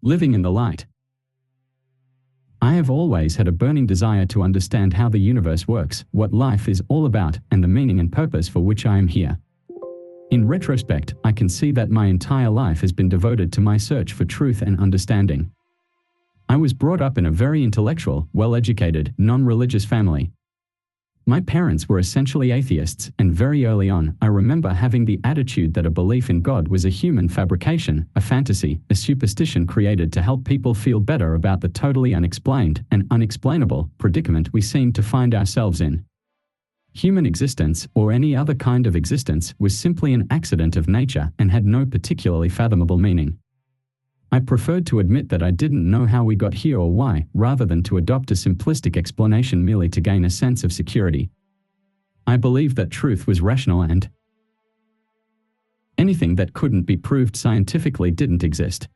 Living in the light. I have always had a burning desire to understand how the universe works, what life is all about, and the meaning and purpose for which I am here. In retrospect, I can see that my entire life has been devoted to my search for truth and understanding. I was brought up in a very intellectual, well-educated, non-religious family. My parents were essentially atheists, and very early on, I remember having the attitude that a belief in God was a human fabrication, a fantasy, a superstition created to help people feel better about the totally unexplained and unexplainable predicament we seem to find ourselves in. Human existence, or any other kind of existence, was simply an accident of nature and had no particularly fathomable meaning. I preferred to admit that I didn't know how we got here or why, rather than to adopt a simplistic explanation merely to gain a sense of security. I believed that truth was rational and anything that couldn't be proved scientifically didn't exist.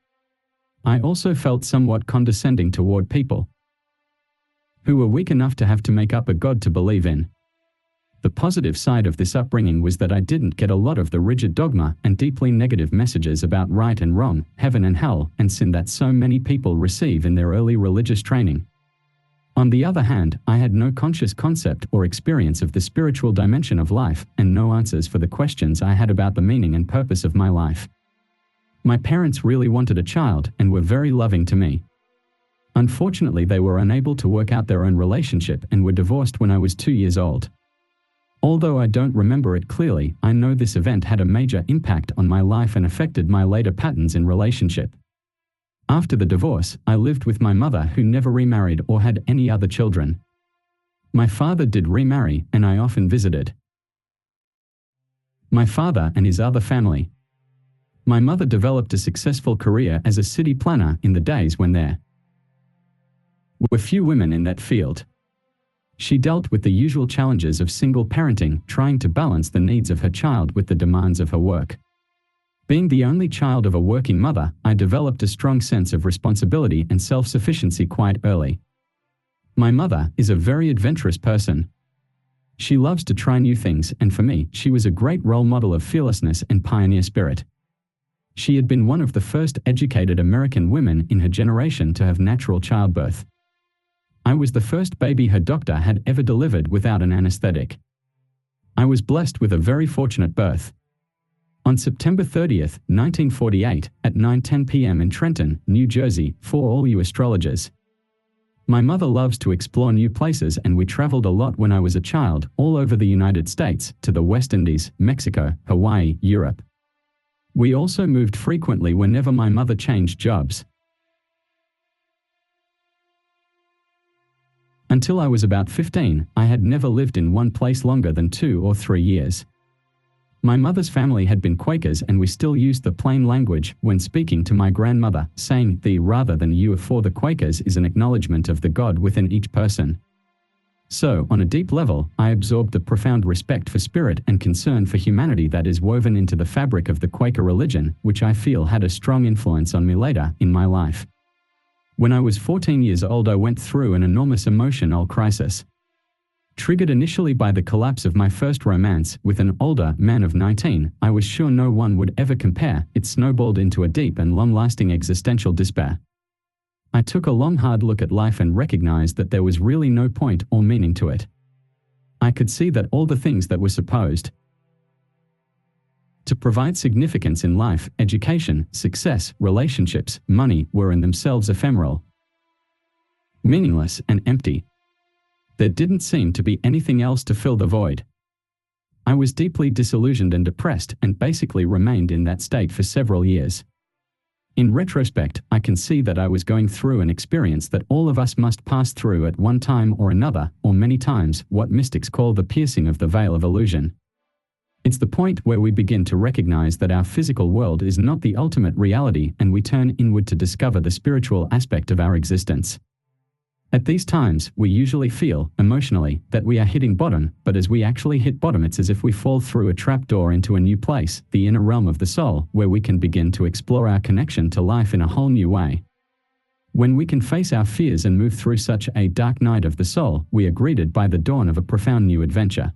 I also felt somewhat condescending toward people who were weak enough to have to make up a god to believe in. The positive side of this upbringing was that I didn't get a lot of the rigid dogma and deeply negative messages about right and wrong, heaven and hell, and sin that so many people receive in their early religious training. On the other hand, I had no conscious concept or experience of the spiritual dimension of life, and no answers for the questions I had about the meaning and purpose of my life. My parents really wanted a child and were very loving to me. Unfortunately, they were unable to work out their own relationship and were divorced when I was 2 years old. Although I don't remember it clearly, I know this event had a major impact on my life and affected my later patterns in relationship. After the divorce, I lived with my mother, who never remarried or had any other children. My father did remarry, and I often visited my father and his other family. My mother developed a successful career as a city planner in the days when there were few women in that field. She dealt with the usual challenges of single parenting, trying to balance the needs of her child with the demands of her work. Being the only child of a working mother, I developed a strong sense of responsibility and self-sufficiency quite early. My mother is a very adventurous person. She loves to try new things, and for me, she was a great role model of fearlessness and pioneer spirit. She had been one of the first educated American women in her generation to have natural childbirth. I was the first baby her doctor had ever delivered without an anesthetic. I was blessed with a very fortunate birth. On September 30th, 1948, at 9:10 p.m. in Trenton, New Jersey, for all you astrologers. My mother loves to explore new places, and we traveled a lot when I was a child, all over the United States, to the West Indies, Mexico, Hawaii, Europe. We also moved frequently whenever my mother changed jobs. Until I was about 15, I had never lived in one place longer than 2 or 3 years. My mother's family had been Quakers, and we still used the plain language when speaking to my grandmother, saying "thee" rather than "you" for the Quakers is an acknowledgement of the God within each person. So, on a deep level, I absorbed the profound respect for spirit and concern for humanity that is woven into the fabric of the Quaker religion, which I feel had a strong influence on me later in my life. When I was 14 years old, I went through an enormous emotional crisis. Triggered initially by the collapse of my first romance with an older man of 19, I was sure no one would ever compare. It snowballed into a deep and long-lasting existential despair. I took a long, hard look at life and recognized that there was really no point or meaning to it. I could see that all the things that were supposed to provide significance in life, education, success, relationships, money, were in themselves ephemeral, meaningless, and empty. There didn't seem to be anything else to fill the void. I was deeply disillusioned and depressed, and basically remained in that state for several years. In retrospect, I can see that I was going through an experience that all of us must pass through at one time or another, or many times, what mystics call the piercing of the veil of illusion. It's the point where we begin to recognize that our physical world is not the ultimate reality, and we turn inward to discover the spiritual aspect of our existence. At these times, we usually feel, emotionally, that we are hitting bottom, but as we actually hit bottom, it's as if we fall through a trapdoor into a new place, the inner realm of the soul, where we can begin to explore our connection to life in a whole new way. When we can face our fears and move through such a dark night of the soul, we are greeted by the dawn of a profound new adventure.